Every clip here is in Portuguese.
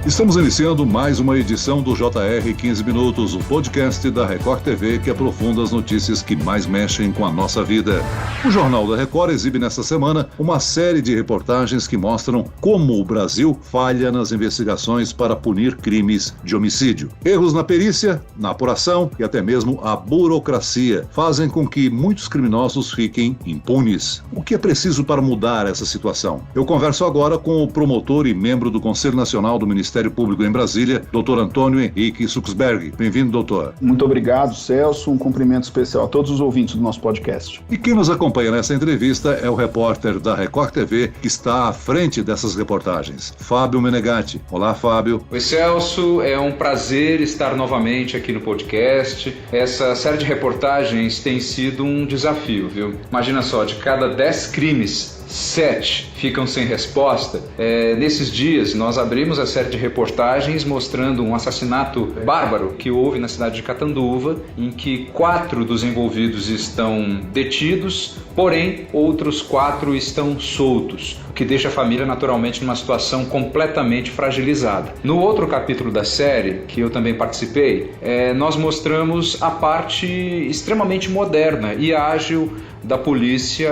Estamos iniciando mais uma edição do JR 15 Minutos, o podcast da Record TV que aprofunda as notícias que mais mexem com a nossa vida. O Jornal da Record exibe nesta semana uma série de reportagens que mostram como o Brasil falha nas investigações para punir crimes de homicídio. Erros na perícia, na apuração e até mesmo a burocracia fazem com que muitos criminosos fiquem impunes. O que é preciso para mudar essa situação? Eu converso agora com o promotor e membro do Conselho Nacional do Ministério Público em Brasília, Dr. Antônio Henrique Suxberg. Bem-vindo, doutor. Muito obrigado, Celso. Um cumprimento especial a todos os ouvintes do nosso podcast. E quem nos acompanha nessa entrevista é o repórter da Record TV que está à frente dessas reportagens, Fábio Menegatti. Olá, Fábio. Oi, Celso. É um prazer estar novamente aqui no podcast. Essa série de reportagens tem sido um desafio, viu? Imagina só, de cada 10 crimes, 7 ficam sem resposta. Nesses dias nós abrimos a série de reportagens mostrando um assassinato bárbaro que houve na cidade de Catanduva, em que 4 dos envolvidos estão detidos, porém outros 4 estão soltos, o que deixa a família naturalmente numa situação completamente fragilizada. No outro capítulo da série, que eu também participei, nós mostramos a parte extremamente moderna e ágil da Polícia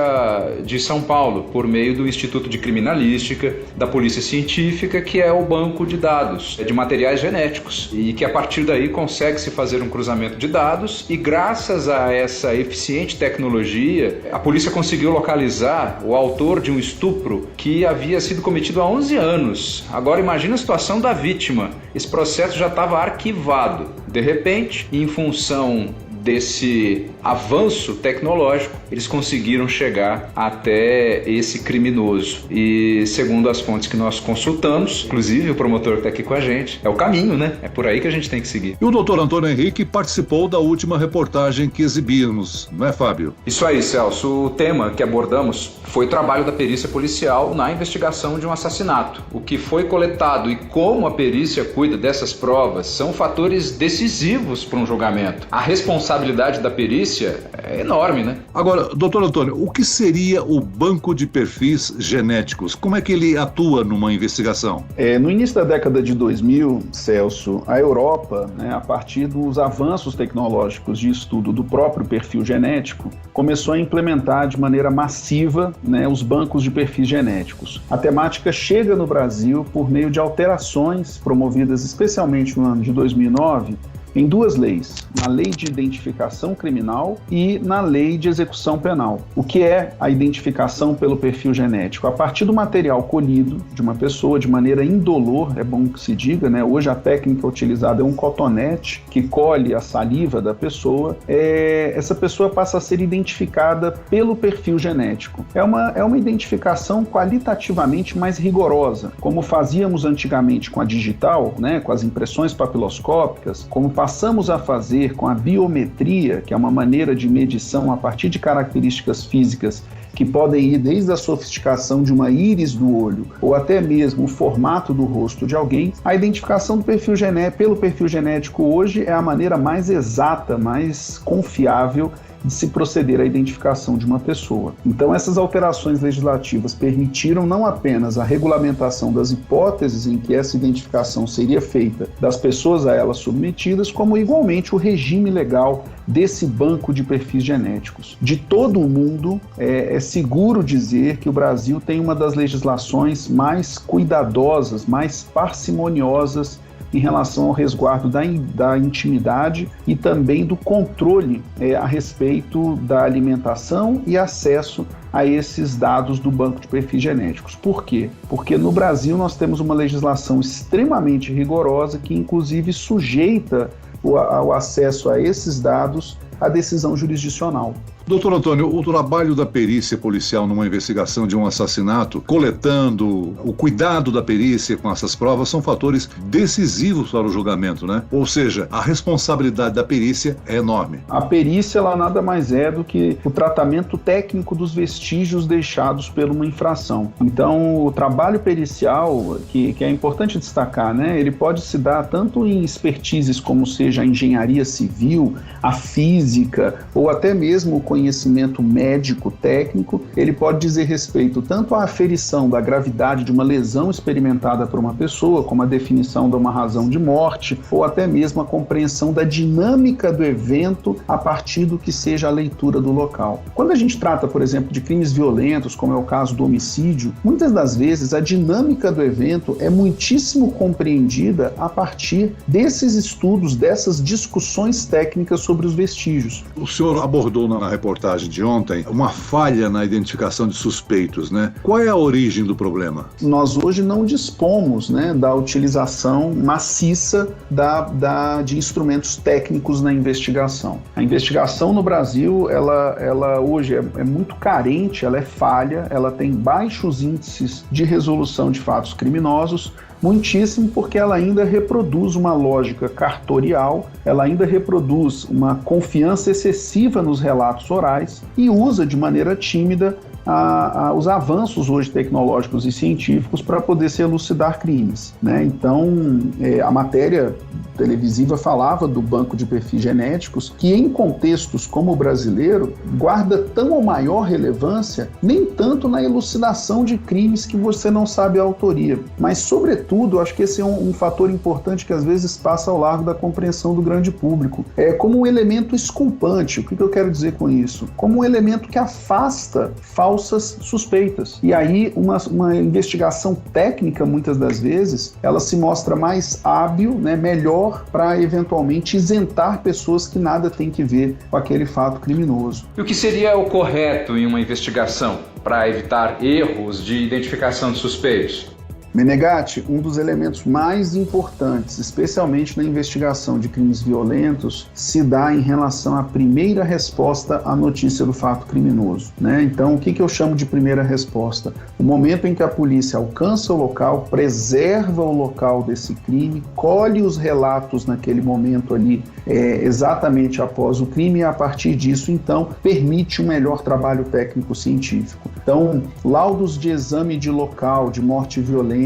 de São Paulo, por meio do Instituto de Criminalística, da Polícia Científica, que é o banco de dados de materiais genéticos, e que a partir daí consegue-se fazer um cruzamento de dados, e graças a essa eficiente tecnologia, a polícia conseguiu localizar o autor de um estupro que havia sido cometido há 11 anos. Agora imagina a situação da vítima. Esse processo já estava arquivado. De repente, em função desse avanço tecnológico, eles conseguiram chegar até esse criminoso. E segundo as fontes que nós consultamos, inclusive o promotor que está aqui com a gente, é o caminho, né? É por aí que a gente tem que seguir. E o doutor Antônio Henrique participou da última reportagem que exibimos, não é, Fábio? Isso aí, Celso. O tema que abordamos foi o trabalho da perícia policial na investigação de um assassinato. O que foi coletado e como a perícia cuida dessas provas são fatores decisivos para um julgamento. A responsabilidade da perícia é enorme, né? Agora, doutor Antônio, o que seria o banco de perfis genéticos? Como é que ele atua numa investigação? No início da década de 2000, Celso, a Europa, a partir dos avanços tecnológicos de estudo do próprio perfil genético, começou a implementar de maneira massiva os bancos de perfis genéticos. A temática chega no Brasil por meio de alterações promovidas especialmente no ano de 2009, em 2 leis, na Lei de Identificação Criminal e na Lei de Execução Penal. O que é a identificação pelo perfil genético? A partir do material colhido de uma pessoa de maneira indolor, é bom que se diga, hoje a técnica utilizada é um cotonete que colhe a saliva da pessoa, essa pessoa passa a ser identificada pelo perfil genético. É uma identificação qualitativamente mais rigorosa, como fazíamos antigamente com a digital, com as impressões papiloscópicas, como passamos a fazer com a biometria, que é uma maneira de medição a partir de características físicas que podem ir desde a sofisticação de uma íris do olho ou até mesmo o formato do rosto de alguém. A identificação do perfil pelo perfil genético hoje é a maneira mais exata, mais confiável de se proceder à identificação de uma pessoa. Então, essas alterações legislativas permitiram não apenas a regulamentação das hipóteses em que essa identificação seria feita das pessoas a elas submetidas, como igualmente o regime legal desse banco de perfis genéticos. De todo o mundo, é seguro dizer que o Brasil tem uma das legislações mais cuidadosas, mais parcimoniosas em relação ao resguardo da intimidade e também do controle a respeito da alimentação e acesso a esses dados do banco de perfis genéticos. Por quê? Porque no Brasil nós temos uma legislação extremamente rigorosa que inclusive sujeita o acesso a esses dados à decisão jurisdicional. Doutor Antônio, o trabalho da perícia policial numa investigação de um assassinato, coletando o cuidado da perícia com essas provas, são fatores decisivos para o julgamento, né? Ou seja, a responsabilidade da perícia é enorme. A perícia, ela nada mais é do que o tratamento técnico dos vestígios deixados por uma infração. Então, o trabalho pericial, que é importante destacar, ele pode se dar tanto em expertises como seja a engenharia civil, a física, ou até mesmo o conhecimento médico, técnico, ele pode dizer respeito tanto à aferição da gravidade de uma lesão experimentada por uma pessoa, como a definição de uma razão de morte, ou até mesmo a compreensão da dinâmica do evento a partir do que seja a leitura do local. Quando a gente trata, por exemplo, de crimes violentos, como é o caso do homicídio, muitas das vezes a dinâmica do evento é muitíssimo compreendida a partir desses estudos, dessas discussões técnicas sobre os vestígios. O senhor abordou na reportagem de ontem uma falha na identificação de suspeitos, né? Qual é a origem do problema? Nós hoje não dispomos, né, da utilização maciça de instrumentos técnicos na investigação. A investigação no Brasil, ela hoje é muito carente, ela é falha, ela tem baixos índices de resolução de fatos criminosos, muitíssimo porque ela ainda reproduz uma lógica cartorial, ela ainda reproduz uma confiança excessiva nos relatos orais e usa de maneira tímida os avanços hoje tecnológicos e científicos para poder se elucidar crimes, né? Então, a matéria televisiva falava do banco de perfis genéticos, que em contextos como o brasileiro, guarda tão ou maior relevância, nem tanto na elucidação de crimes que você não sabe a autoria, mas sobretudo, acho que esse é um fator importante que às vezes passa ao largo da compreensão do grande público, como um elemento esculpante. O que eu quero dizer com isso? Como um elemento que afasta falsas suspeitas. E aí uma investigação técnica, muitas das vezes, ela se mostra mais hábil, né, melhor para eventualmente isentar pessoas que nada têm que ver com aquele fato criminoso. E o que seria o correto em uma investigação para evitar erros de identificação de suspeitos? Menegatti, um dos elementos mais importantes, especialmente na investigação de crimes violentos, se dá em relação à primeira resposta à notícia do fato criminoso, né? Então, o que eu chamo de primeira resposta? O momento em que a polícia alcança o local, preserva o local desse crime, colhe os relatos naquele momento ali, exatamente após o crime, e a partir disso, então, permite um melhor trabalho técnico-científico. Então, laudos de exame de local, de morte violenta,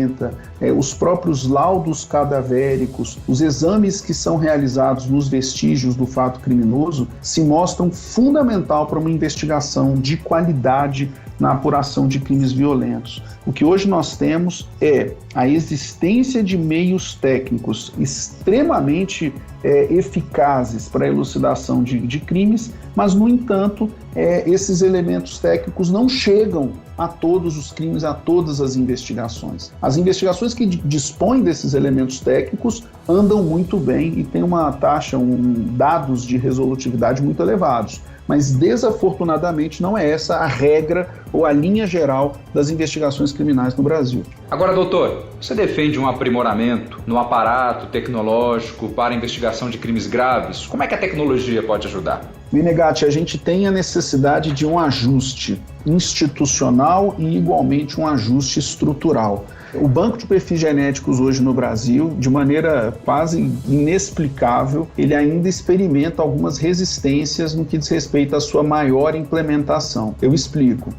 os próprios laudos cadavéricos, os exames que são realizados nos vestígios do fato criminoso se mostram fundamental para uma investigação de qualidade na apuração de crimes violentos. O que hoje nós temos é a existência de meios técnicos extremamente eficazes para a elucidação de crimes, mas, no entanto, esses elementos técnicos não chegam a todos os crimes, a todas as investigações. As investigações que dispõem desses elementos técnicos andam muito bem e têm uma taxa, dados de resolutividade muito elevados. Mas, desafortunadamente, não é essa a regra ou a linha geral das investigações criminais no Brasil. Agora, doutor, você defende um aprimoramento no aparato tecnológico para a investigação de crimes graves? Como é que a tecnologia pode ajudar? Menegatti, a gente tem a necessidade de um ajuste institucional e, igualmente, um ajuste estrutural. O banco de perfis genéticos hoje no Brasil, de maneira quase inexplicável, ele ainda experimenta algumas resistências no que diz respeito à sua maior implementação. Eu explico.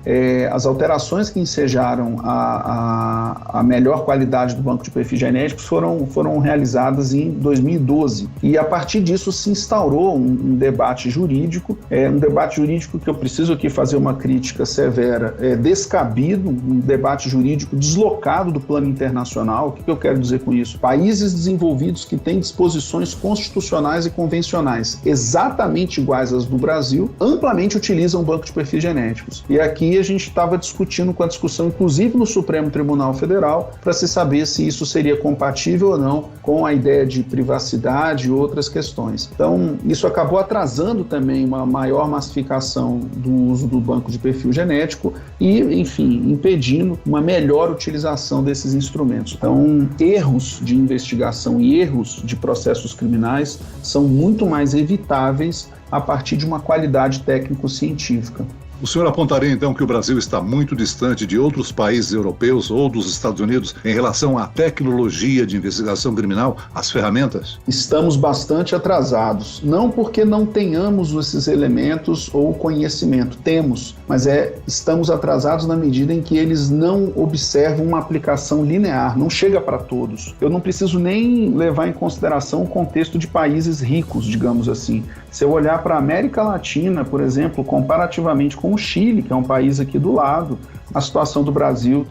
As alterações que ensejaram a melhor qualidade do banco de perfis genéticos foram realizadas em 2012. E a partir disso se instaurou um debate jurídico, que eu preciso aqui fazer uma crítica severa, descabido, um debate jurídico deslocado do plano internacional. O que eu quero dizer com isso? Países desenvolvidos que têm disposições constitucionais e convencionais exatamente iguais às do Brasil, amplamente utilizam o banco de perfis genéticos. E aqui a gente estava discutindo com a discussão, inclusive no Supremo Tribunal Federal, para se saber se isso seria compatível ou não com a ideia de privacidade e outras questões. Então, isso acabou atrasando também uma maior massificação do uso do banco de perfil genético e, enfim, impedindo uma melhor utilização desses instrumentos. Então, erros de investigação e erros de processos criminais são muito mais evitáveis a partir de uma qualidade técnico-científica. O senhor apontaria, então, que o Brasil está muito distante de outros países europeus ou dos Estados Unidos em relação à tecnologia de investigação criminal, as ferramentas? Estamos bastante atrasados. Não porque não tenhamos esses elementos ou conhecimento. Temos, mas estamos atrasados na medida em que eles não observam uma aplicação linear, não chega para todos. Eu não preciso nem levar em consideração o contexto de países ricos, digamos assim. Se eu olhar para a América Latina, por exemplo, comparativamente com o Chile, que é um país aqui do lado, a situação do Brasil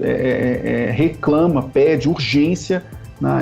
reclama, pede urgência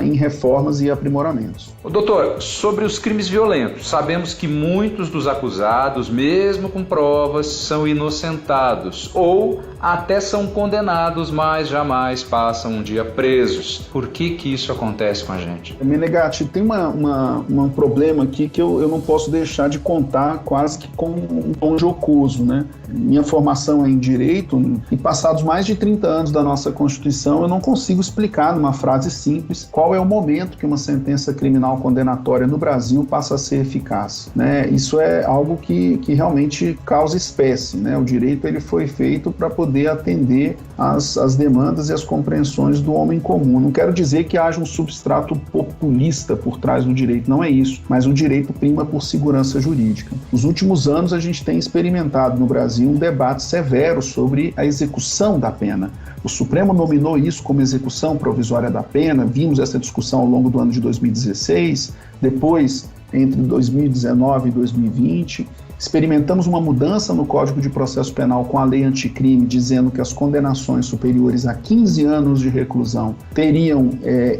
em reformas e aprimoramentos. Doutor, sobre os crimes violentos, sabemos que muitos dos acusados, mesmo com provas, são inocentados ou até são condenados, mas jamais passam um dia presos. Por que isso acontece com a gente? Menegatti, tem um problema aqui que eu não posso deixar de contar quase que com um tom jocoso, né? Minha formação é em Direito e passados mais de 30 anos da nossa Constituição, eu não consigo explicar numa frase simples qual é o momento que uma sentença criminal condenatória no Brasil passa a ser eficaz, né? Isso é algo que realmente causa espécie, né? O direito ele foi feito para poder atender às demandas e às compreensões do homem comum. Não quero dizer que haja um substrato populista por trás do direito, não é isso, mas o direito prima por segurança jurídica. Nos últimos anos a gente tem experimentado no Brasil um debate severo sobre a execução da pena. O Supremo nominou isso como execução provisória da pena, vimos essa discussão ao longo do ano de 2016, depois, entre 2019 e 2020, experimentamos uma mudança no Código de Processo Penal com a lei anticrime, dizendo que as condenações superiores a 15 anos de reclusão teriam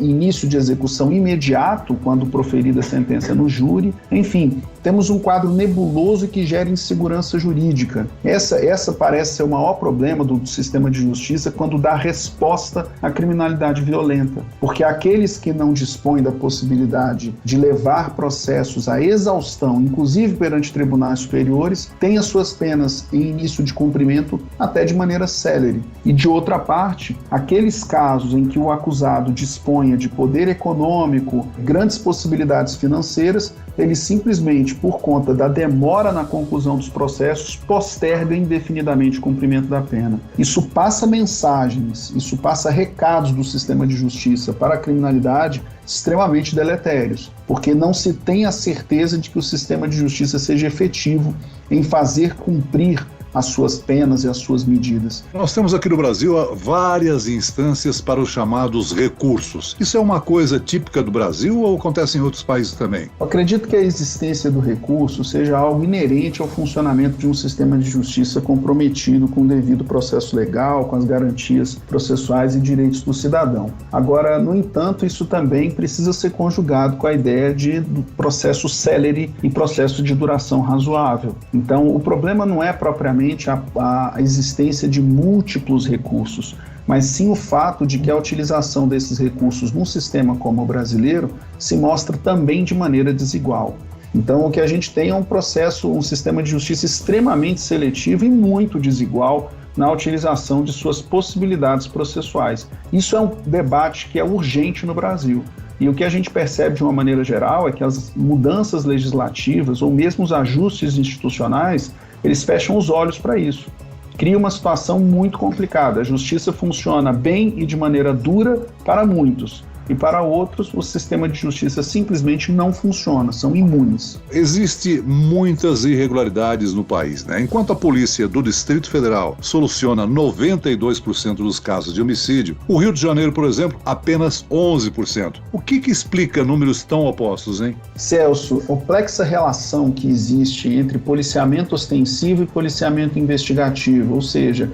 início de execução imediato quando proferida a sentença no júri. Enfim, temos um quadro nebuloso que gera insegurança jurídica. Essa parece ser o maior problema do sistema de justiça quando dá resposta à criminalidade violenta, porque aqueles que não dispõem da possibilidade de levar processos à exaustão, inclusive perante tribunais superiores, têm as suas penas em início de cumprimento até de maneira célere. E de outra parte, aqueles casos em que o acusado disponha de poder econômico, grandes possibilidades financeiras, ele simplesmente, por conta da demora na conclusão dos processos, posterga indefinidamente o cumprimento da pena. Isso passa mensagens, isso passa recados do sistema de justiça para a criminalidade extremamente deletérios, porque não se tem a certeza de que o sistema de justiça seja efetivo em fazer cumprir as suas penas e as suas medidas. Nós temos aqui no Brasil várias instâncias para os chamados recursos. Isso é uma coisa típica do Brasil ou acontece em outros países também? Eu acredito que a existência do recurso seja algo inerente ao funcionamento de um sistema de justiça comprometido com o devido processo legal, com as garantias processuais e direitos do cidadão. Agora, no entanto, isso também precisa ser conjugado com a ideia do processo célere e processo de duração razoável. Então, o problema não é propriamente a existência de múltiplos recursos, mas sim o fato de que a utilização desses recursos num sistema como o brasileiro se mostra também de maneira desigual. Então, o que a gente tem é um sistema de justiça extremamente seletivo e muito desigual na utilização de suas possibilidades processuais. Isso é um debate que é urgente no Brasil. E o que a gente percebe de uma maneira geral é que as mudanças legislativas ou mesmo os ajustes institucionais, eles fecham os olhos para isso. Cria uma situação muito complicada. A justiça funciona bem e de maneira dura para muitos. E para outros, o sistema de justiça simplesmente não funciona, são imunes. Existem muitas irregularidades no país, né? Enquanto a polícia do Distrito Federal soluciona 92% dos casos de homicídio, o Rio de Janeiro, por exemplo, apenas 11%. O que explica números tão opostos, hein? Celso, a complexa relação que existe entre policiamento ostensivo e policiamento investigativo, ou seja,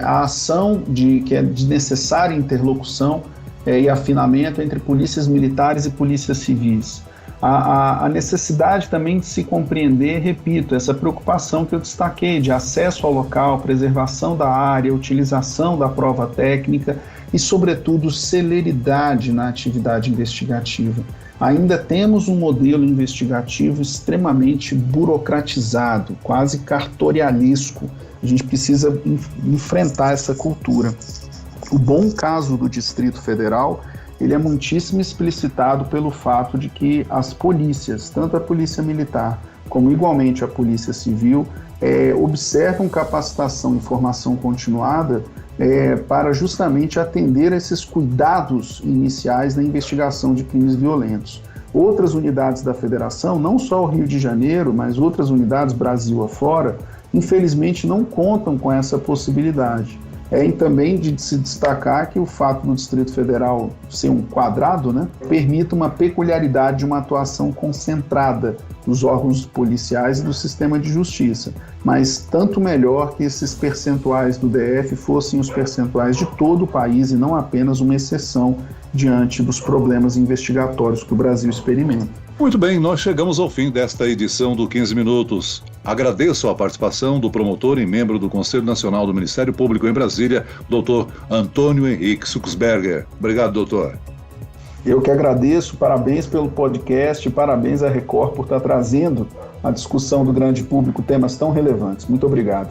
a ação que é de necessária interlocução e afinamento entre polícias militares e polícias civis. A necessidade também de se compreender, repito, essa preocupação que eu destaquei de acesso ao local, preservação da área, utilização da prova técnica e, sobretudo, celeridade na atividade investigativa. Ainda temos um modelo investigativo extremamente burocratizado, quase cartorialesco. A gente precisa enfrentar essa cultura. O bom caso do Distrito Federal, ele é muitíssimo explicitado pelo fato de que as polícias, tanto a polícia militar como igualmente a polícia civil, observam capacitação e formação continuada para justamente atender a esses cuidados iniciais na investigação de crimes violentos. Outras unidades da federação, não só o Rio de Janeiro, mas outras unidades Brasil afora, infelizmente não contam com essa possibilidade. também de se destacar que o fato do Distrito Federal ser um quadrado, né, permite uma peculiaridade de uma atuação concentrada dos órgãos policiais e do sistema de justiça, mas tanto melhor que esses percentuais do DF fossem os percentuais de todo o país e não apenas uma exceção diante dos problemas investigatórios que o Brasil experimenta. Muito bem, nós chegamos ao fim desta edição do 15 Minutos. Agradeço a participação do promotor e membro do Conselho Nacional do Ministério Público em Brasília, Dr. Antônio Henrique Suchsberger. Obrigado, doutor. Eu que agradeço, parabéns pelo podcast, parabéns à Record por estar trazendo à discussão do grande público temas tão relevantes. Muito obrigado.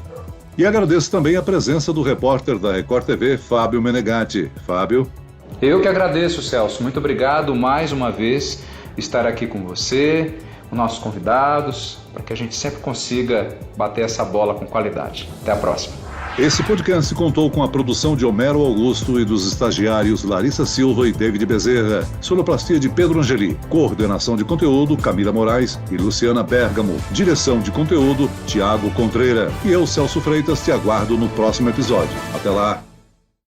E agradeço também a presença do repórter da Record TV, Fábio Menegatti. Fábio. Eu que agradeço, Celso. Muito obrigado mais uma vez estar aqui com você, com nossos convidados, para que a gente sempre consiga bater essa bola com qualidade. Até a próxima. Esse podcast contou com a produção de Homero Augusto e dos estagiários Larissa Silva e David Bezerra, sonoplastia de Pedro Angeli, coordenação de conteúdo Camila Moraes e Luciana Bergamo, direção de conteúdo Tiago Contreira. E eu, Celso Freitas, te aguardo no próximo episódio. Até lá!